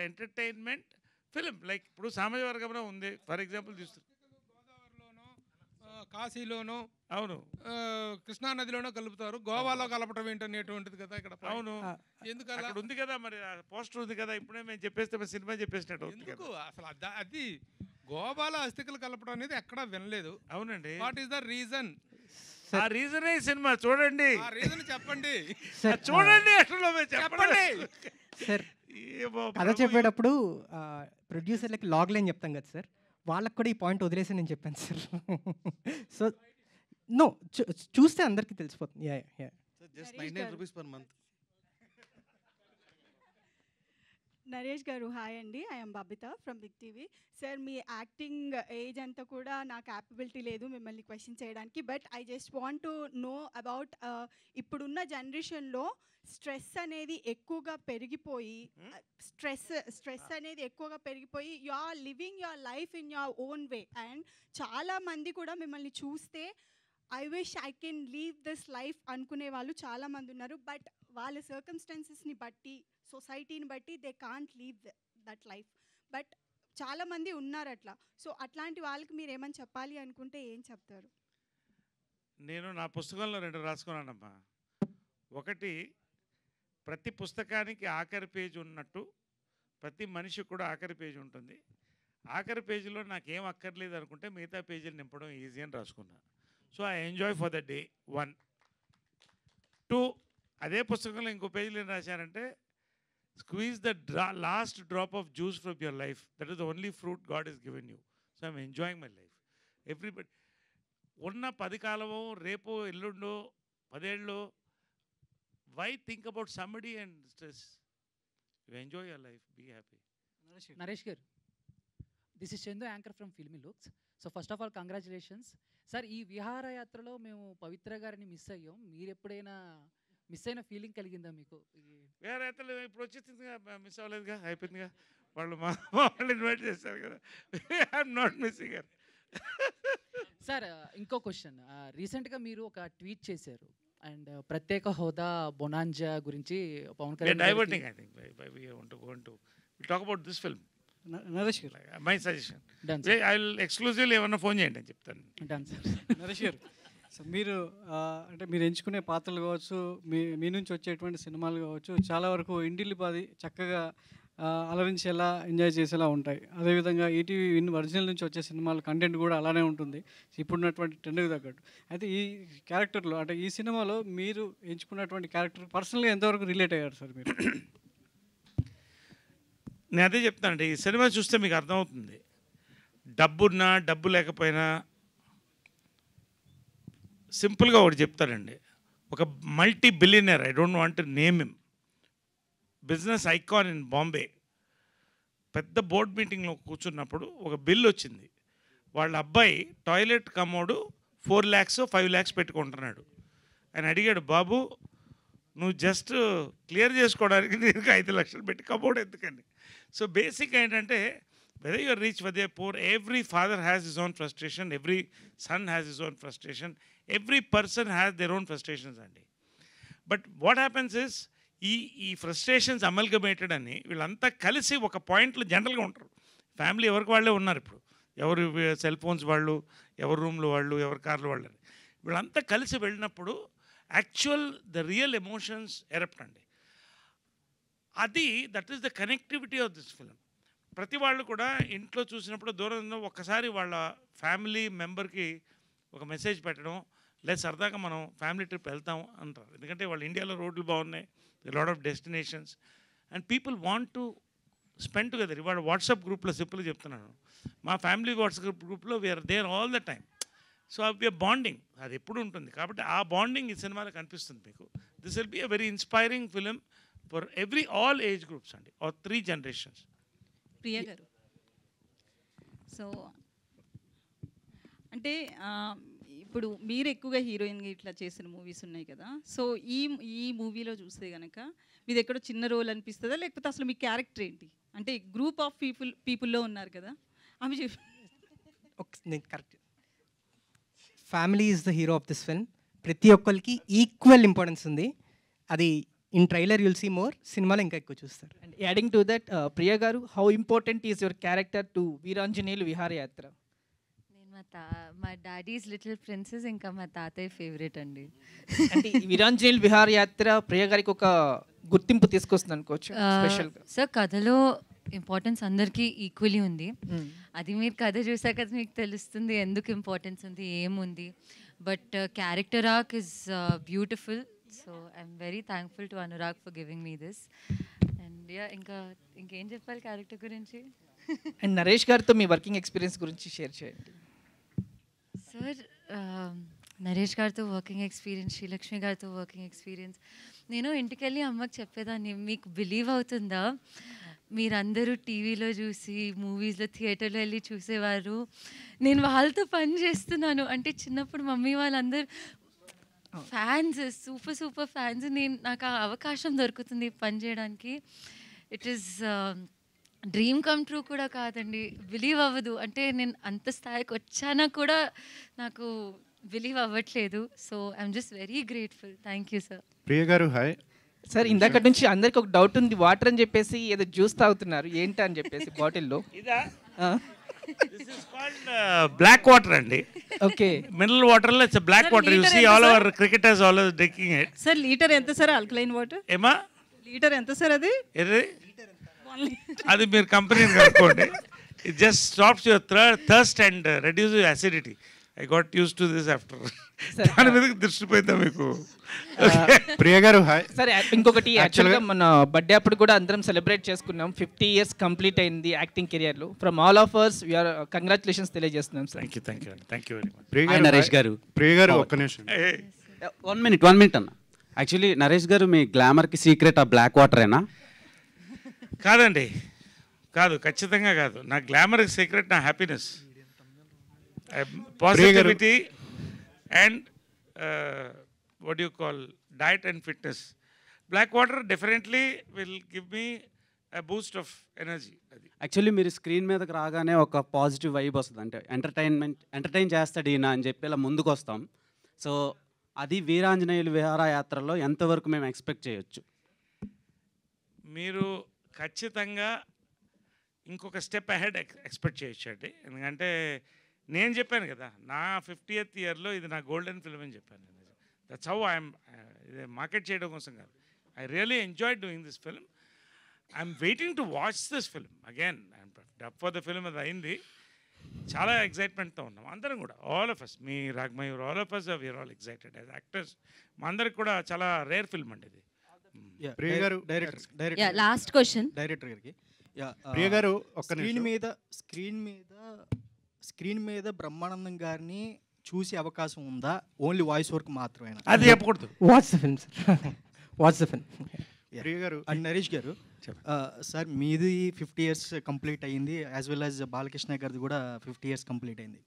entertainment film. Like ఇప్పుడు సామాజిక వర్గంలో ఉంది, ఫర్ ఎగ్జాంపుల్ చూస్తుంది, కాశీలోనో అవును కృష్ణా నదిలోనో కలుపుతారు, గోవాలో కలపటం ఏంటనేటువంటిది కదా ఇక్కడ point. అవును ఎందుకలా అక్కడ ఉంది కదా, మరి పోస్టర్ ఉంది కదా, ఇప్పుడే మేము చెప్పేస్తే మరి సినిమా చెప్పేసినట్టు అవుతుంది ఎందుకు కదా. అసలు అది గోవాలో అస్థికలు కలపడం అనేది ఎక్కడా వినలేదు. అవునండి, వాట్ ఈస్ ద రీజన్? ఆ రీజనే ఈ సినిమా చూడండి, ఆ రీజన్ చెప్పండి. సార్ చూడండి అసలు చెప్పండి. సార్ కథ చెప్పేటప్పుడు ప్రొడ్యూసర్లకి లాగ్ లైన్ చెప్తాం కదా సార్, వాళ్ళకి కూడా ఈ పాయింట్ వదిలేసి నేను చెప్పాను సార్. సో నో చూస్తే అందరికీ తెలిసిపోతుంది. Yeah yeah just 99 rupees per month. Naresh గారు హాయ్ అండి, I'm Babitha from Big TV. Sir మీ యాక్టింగ్ ఏజ్ అంతా కూడా నా క్యాపబిలిటీ లేదు మిమ్మల్ని క్వశ్చన్ చేయడానికి, but I just want to know about ఇప్పుడున్న జనరేషన్లో స్ట్రెస్ అనేది ఎక్కువగా పెరిగిపోయి స్ట్రెస్ అనేది ఎక్కువగా పెరిగిపోయి you are living your life in your own way, and చాలామంది కూడా మిమ్మల్ని చూస్తే I wish I can leave this life అనుకునే వాళ్ళు చాలామంది ఉన్నారు, బట్ వాళ్ళ సర్కమ్స్టాన్సెస్ని బట్టి సొసైటీని బట్టి they can't leave that life, but చాలామంది ఉన్నారు అట్లా. సో అట్లాంటి వాళ్ళకి మీరు ఏమని చెప్పాలి అనుకుంటే ఏం చెప్తారు? నేను నా పుస్తకంలో 2 రాసుకున్నానమ్మా. ఒకటి, ప్రతి పుస్తకానికి ఆఖరి పేజీ ఉన్నట్టు ప్రతి మనిషికి కూడా ఆఖరి పేజీ ఉంటుంది. ఆఖరి పేజీలో నాకేం అక్కర్లేదు అనుకుంటే మిగతా పేజీలు నింపడం ఈజీ అని రాసుకున్నా. So I enjoy for the day 1. 2, అదే పుస్తకంలో ఇంకో పేజీలో ఏం రాశారంటే, squeeze the last drop of juice from your life, that is the only fruit God is given you. So I'm enjoying my life. Everybody ఉన్న 10 కాలమో రేపో ఎల్లుండో 10 ఏళ్ళో, why think about somebody and stress? You enjoy your life, be happy. Naresh garu, this is Chandu, anchor from Filmy Looks. So first of all, congratulations. Sir, ఈ విహార యాత్రలో మేము పవిత్ర గారిని miss అయ్యాం. మీరు ఎప్పుడైనా మిస్ అయిన ఫీలింగ్ కలిగిందా మీకు? విహార యాత్రలో ఇప్పుడు వచ్చేసిందిగా, మిస్ అవ్వలేదుగా, అయిపోయిందిగా. వాళ్ళు వాళ్ళు ఇన్వైట్ చేశారు కదా. I'm not missing it. Sir ఇంకో క్వశ్చన్, రీసెంట్గా మీరు ఒక ట్వీట్ చేశారు, అండ్ ప్రత్యేక హోదా బొనాంజా గురించి Pawan Kalyan diverting. I think we want to go into we'll talk about this film. Naresh garu, my suggestion, I will exclusively ఏమన్నా ఫోన్ చేయండి అని చెప్తాను. Done sir. నరేష్ గారు, సో మీరు అంటే మీరు ఎంచుకునే పాత్రలు కావచ్చు, మీ నుంచి వచ్చేటువంటి సినిమాలు కావచ్చు, చాలా వరకు ఇంటిల్లిపాది చక్కగా అలరించేలా ఎంజాయ్ చేసేలా ఉంటాయి. అదేవిధంగా ఈటీవీ ఒరిజినల్ నుంచి వచ్చే సినిమాల కంటెంట్ కూడా అలానే ఉంటుంది ఇప్పుడున్నటువంటి ట్రెండ్కి తగ్గట్టు. అయితే ఈ క్యారెక్టర్లో అంటే ఈ సినిమాలో మీరు ఎంచుకున్నటువంటి క్యారెక్టర్ పర్సనల్గా ఎంతవరకు రిలేట్ అయ్యారు సార్ మీరు? నేను అదే చెప్తానండి, ఈ సినిమా చూస్తే మీకు అర్థమవుతుంది. డబ్బున్నా డబ్బు లేకపోయినా సింపుల్గా ఒకటి చెప్తారండి. ఒక multi billionaire, I don't want to name him, business icon in Bombay, పెద్ద బోర్డ్ మీటింగ్లో కూర్చున్నప్పుడు ఒక బిల్ వచ్చింది. వాళ్ళ అబ్బాయి టాయిలెట్ కమోడు 4 lakhs 5 lakhs పెట్టుకుంటున్నాడు. ఆయన అడిగాడు, బాబు నువ్వు జస్ట్ క్లియర్ చేసుకోవడానికి నీకు 5 లక్షలు పెట్టి కమోడ్ ఎందుకని. సో బేసిక్ ఏంటంటే, whether you are rich, whether you are poor, every father has his own frustration, every son has his own frustration, every person has their own frustrations అండి. But what happens is, ఈ frustrations అమల్గమేటెడ్ అని వీళ్ళంతా కలిసి ఒక పాయింట్లో జనరల్గా ఉంటారు. Family ఎవరికి వాళ్ళే ఉన్నారు ఇప్పుడు, ఎవరు సెల్ ఫోన్స్ వాళ్ళు, ఎవరి రూమ్లో వాళ్ళు, ఎవరి కార్లు వాళ్ళు, వీళ్ళంతా కలిసి వెళ్ళినప్పుడు actual the real emotions erupt అండి. అది that is the connectivity of this film. ప్రతి వాళ్ళు కూడా ఇంట్లో చూసినప్పుడు దూరంలో ఒక్కసారి వాళ్ళ ఫ్యామిలీ మెంబర్కి ఒక మెసేజ్ పెట్టడం, లేదా సరదాగా మనం ఫ్యామిలీ ట్రిప్ వెళ్తాం అంటారు. ఎందుకంటే వాళ్ళు ఇండియాలో రోడ్లు బాగున్నాయి, lot of destinations, and people want to spend together. ఇవాళ వాట్సాప్ గ్రూప్లో సింపుల్గా చెప్తున్నాను, మా ఫ్యామిలీ వాట్సాప్ గ్రూప్లో we're there all the time. So we're bonding, అది ఎప్పుడు ఉంటుంది. కాబట్టి ఆ బాండింగ్ ఈ సినిమాలో కనిపిస్తుంది మీకు. This will be a very inspiring film for all age groups అండి, ఆర్ 3 generations. ప్రియ గారు, సో అంటే ఇప్పుడు మీరు ఎక్కువగా హీరోయిన్గా ఇట్లా చేసిన మూవీస్ ఉన్నాయి కదా, సో ఈ మూవీలో చూస్తే కనుక మీది ఎక్కడో చిన్న రోల్ అనిపిస్తుందా, లేకపోతే అసలు మీ క్యారెక్టర్ ఏంటి? అంటే గ్రూప్ ఆఫ్ పీపుల్లో ఉన్నారు కదా, అవి నేను correct. Family is the hero of this film. ప్రతి ఒక్కరికి ఈక్వల్ ఇంపార్టెన్స్ ఉంది. అది in trailer you'll see more, సినిమాలో ఇంకా ఎక్కువ చూస్తారు. And adding to that, Priya garu, how important is your character to Veeranjaneyulu Viharayatra? నేను మా డాడీస్ లిటిల్ ప్రిన్సెస్ ఇంకా మా తాతయ్య ఫేవరెట్ అండి. అంటే ఈ వీరాంజనేయులు విహారయాత్ర ప్రియ గారికి ఒక గుర్తింపు తీసుకొస్తుంది అనుకోవచ్చు స్పెషల్గా. సార్ కథలో ఇంపార్టెన్స్ అందరికీ ఈక్వలీ ఉంది. అది మీరు కథ చూసాక మీకు తెలుస్తుంది ఎందుకు ఇంపార్టెన్స్ ఉంది, ఏముంది. But character arc is beautiful. So I'm very thankful to Anurag for giving me this. And ఇంకేం చెప్పాలి క్యారెక్టర్ గురించి? అండ్ నరేష్ గారితో మీ వర్కింగ్ ఎక్స్పీరియన్స్ గురించి షేర్ చేయండి. సార్ నరేష్ గారితో వర్కింగ్ ఎక్స్పీరియన్స్, శ్రీలక్ష్మి గారితో వర్కింగ్ ఎక్స్పీరియన్స్, నేను ఇంటికి వెళ్ళి అమ్మకి చెప్పేదాన్ని, మీకు బిలీవ్ అవుతుందా మీరందరూ టీవీలో చూసి మూవీస్లో థియేటర్లో వెళ్ళి చూసేవారు, నేను వాళ్ళతో పని చేస్తున్నాను అంటే. చిన్నప్పుడు మమ్మీ వాళ్ళందరూ ఫ్యాన్స్, సూపర్ ఫ్యాన్స్. నాకు ఆ అవకాశం దొరుకుతుంది పని చేయడానికి. It is dream come true కూడా కాదండి, బిలీవ్ అవ్వదు. అంటే నేను అంత స్థాయికి వచ్చానా కూడా నాకు బిలీవ్ అవ్వట్లేదు. So I'm just very grateful. Thank you sir. Priya garu hi sir. ఇందాక నుంచి అందరికి ఒక డౌట్ ఉంది, వాటర్ అని చెప్పేసి ఏదో జ్యూస్ తాగుతున్నారు ఏంటి అని చెప్పేసి బాటిల్లో. బ్లాక్ వాటర్ అండి. ఓకే, మినరల్ వాటర్లో it's black water. You see all our cricketers always drinking it. Sir litre ఎంత సార్ ఆల్కలైన్ వాటర్? ఏమా లీటర్ ఎంత సార్ అది? అది మీరు కంపెనీని కనుక్కోండి. It just stops your thirst and reduce your acidity. I got use to this after. దాని మీద దృష్టి పోయిందా మీకు? ప్రియ గారు హాయ్ సార్. ఇంకొకటి యాక్చువల్గా మన బర్త్డే అప్పుడు కూడా అందరం సెలబ్రేట్ చేసుకున్నాం. 50 years కంప్లీట్ అయింది యాక్టింగ్ కెరియర్లో. From all of us we are congratulations తెలియజేస్తున్నాం sir. Thank you very much. Priya garu Naresh గారు. ప్రియ గారు ఒక్క నిమిషం. 1 minute అన్న. యాక్చువల్లీ నరేష్ గారు మీ గ్లామర్కి సీక్రెట్ ఆ బ్లాక్ వాటరేనా? కాదండి, కాదు, ఖచ్చితంగా కాదు. నా గ్లామర్ సీక్రెట్ నా happiness, positivity and what do you call diet and fitness. Black water definitely will give me a boost of energy. Actually మీరు స్క్రీన్ మీదకి రాగానే ఒక పాజిటివ్ వైబ్ వస్తుంది. అంటే ఎంటర్టైన్ చేస్తాడు ఈయన అని చెప్పి ఇలా ముందుకు వస్తాం. సో అది వీరాంజనేయులు విహారయాత్రలో ఎంతవరకు మేము ఎక్స్పెక్ట్ చేయొచ్చు? మీరు ఖచ్చితంగా ఇంకొక స్టెప్ అహెడ్ ఎక్స్పెక్ట్ చేయొచ్చు అండి. ఎందుకంటే నేను చెప్పాను కదా, నా 50th yearలో ఇది నా గోల్డెన్ ఫిల్మ్ అని చెప్పాను. That's how I'm. ఇది మార్కెట్ చేయడం కోసం కాదు. I really enjoy doing this film. I'm waiting to watch this film again. I'm dub for the film. అది అయింది. చాలా ఎక్సైట్మెంట్తో ఉన్నాం అందరం కూడా. ఆల్ ఆఫ్ అస్, మీ Ragmayur, all of us we're all excited as actors. మా అందరికి కూడా చాలా రేర్ ఫిల్మ్ అండి ఇది. ప్రియ గారు లాస్ట్ క్వశ్చన్ డైరెక్టర్ గారికి. ప్రియ గారు ఒక్క స్క్రీన్ మీద బ్రహ్మానందం గారిని చూసే అవకాశం ఉందా? ఓన్లీ వాయిస్ వర్క్ మాత్రమే? అది చెప్పకూడదు. What's the film sir? What's the film? Priya garu and Naresh garu sir, మీది 50 years కంప్లీట్ అయ్యింది, యాజ్ వెల్ యాజ్ బాలకృష్ణ గారిది కూడా 50 years కంప్లీట్ అయింది.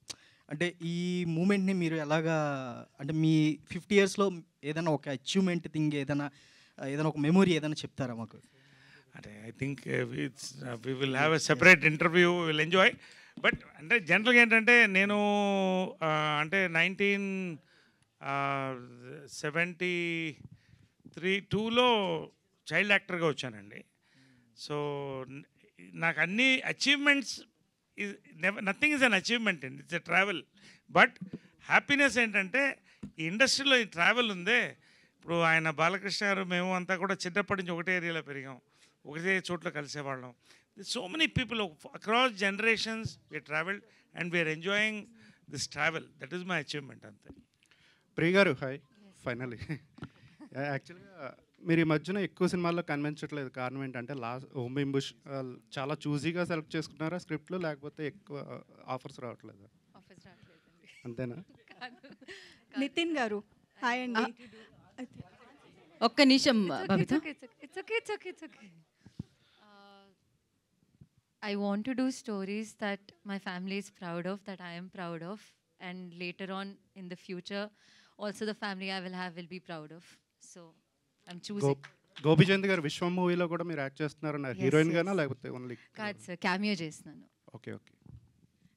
అంటే ఈ మూమెంట్ని మీరు ఎలాగా, అంటే మీ 50 yearsలో ఏదైనా ఒక అచీవ్మెంట్ థింగ్, ఏదైనా ఒక మెమొరీ ఏదైనా చెప్తారా మాకు? అంటే I think we will have a separate interview, will enjoy. But అంటే జనరల్గా ఏంటంటే నేను అంటే 1972లో చైల్డ్ యాక్టర్గా వచ్చానండి. సో నాకు అన్ని achievements nothing is an achievement అండి, it's a travel. But happiness ఏంటంటే ఈ ఇండస్ట్రీలో ఈ ట్రావెల్ ఉందే. ఇప్పుడు ఆయన బాలకృష్ణ గారు మేము అంతా కూడా చిన్నప్పటి నుంచి ఒకటే ఏరియాలో పెరిగాం, ఒకటే చోట్ల కలిసేవాళ్ళం. So many people across generations we traveled and we are enjoying this travel. That is my achievement అంతే. ప్రియ గారు హాయ్. ఫైనలీ యాక్చువల్గా మీరు ఈ మధ్యన ఎక్కువ సినిమాల్లో కనిపించట్లేదు. కారణం ఏంటంటే ఓం భీమ్ బుష్ చాలా చూజీగా సెలెక్ట్ చేసుకున్నారా స్క్రిప్ట్లో, లేకపోతే ఎక్కువ ఆఫర్స్ రావట్లేదా? అంతేనా? నితిన్ గారు హాయ్ అండి. ఒక్క నిమిషం Babita. I want to do stories that my family is proud of, that I am proud of, and later on in the future also the family I will have will be proud of. So I'm choosing. Gopichand గారు విశ్వం మూవీలో కూడా మీరు act చేస్తున్నారన్నారు. Heroine గానా లేకపోతే only? కాదు sir, cameo చేస్తున్నాను. Okay.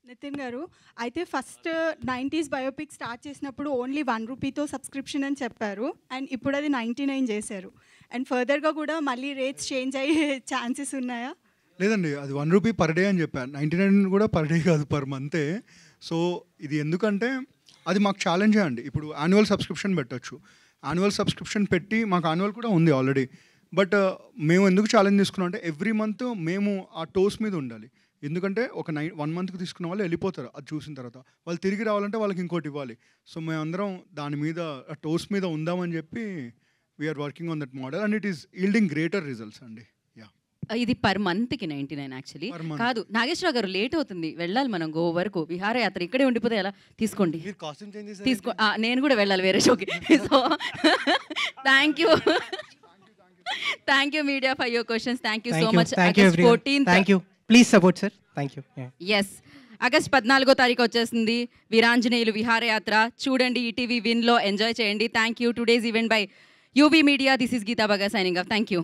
Nitin గారు, అయితే first 90s biopic start చేసినప్పుడు ఓన్లీ 1 రూపీతో సబ్స్క్రిప్షన్ అని చెప్పారు, అండ్ ఇప్పుడు అది 99 చేశారు. అండ్ ఫర్దర్గా కూడా మళ్ళీ రేట్స్ చేంజ్ అయ్యే ఛాన్సెస్ ఉన్నాయా? లేదండి, అది 1 రూపీ పర్ డే అని చెప్పాను. 99 కూడా పర్ డే కాదు, పర్ మంతే. సో ఇది ఎందుకంటే అది మాకు ఛాలెంజే అండి. ఇప్పుడు యాన్యువల్ సబ్స్క్రిప్షన్ పెట్టచ్చు, యాన్యువల్ సబ్స్క్రిప్షన్ పెట్టి మాకు యాన్యువల్ కూడా ఉంది ఆల్రెడీ. బట్ మేము ఎందుకు ఛాలెంజ్ తీసుకున్నాం అంటే ఎవ్రీ మంత్ మేము ఆ టోస్ మీద ఉండాలి. ఎందుకంటే ఒక 1 మంత్కి తీసుకున్న వాళ్ళు వెళ్ళిపోతారు అది చూసిన తర్వాత, వాళ్ళు తిరిగి రావాలంటే వాళ్ళకి ఇంకోటి ఇవ్వాలి. సో మేమందరం దాని మీద టోస్ మీద ఉందామని చెప్పి we're working on that model and it is yielding greater results అండి. ఇది పర్ మంత్కి 99 యాక్చువల్లీ కాదు. నాగేశ్వరరావు గారు లేట్ అవుతుంది, వెళ్ళాలి మనం గోవా వరకు. విహారయాత్ర ఇక్కడే ఉండిపోతే ఎలా? తీసుకోండి, తీసుకో. నేను కూడా వెళ్ళాలి వేరే షోకి. So thank you media for your questions. Thank you so much. August 14th. Thank you. Please support sir. Thank you. Yes, August 14వ తారీఖు వచ్చేస్తుంది వీరాంజనేయులు విహారయాత్ర. చూడండి, ఈటీవీ విన్లో ఎంజాయ్ చేయండి. Thank you. Today's event by UV Media. This is Geeta Baga signing off. Thank you.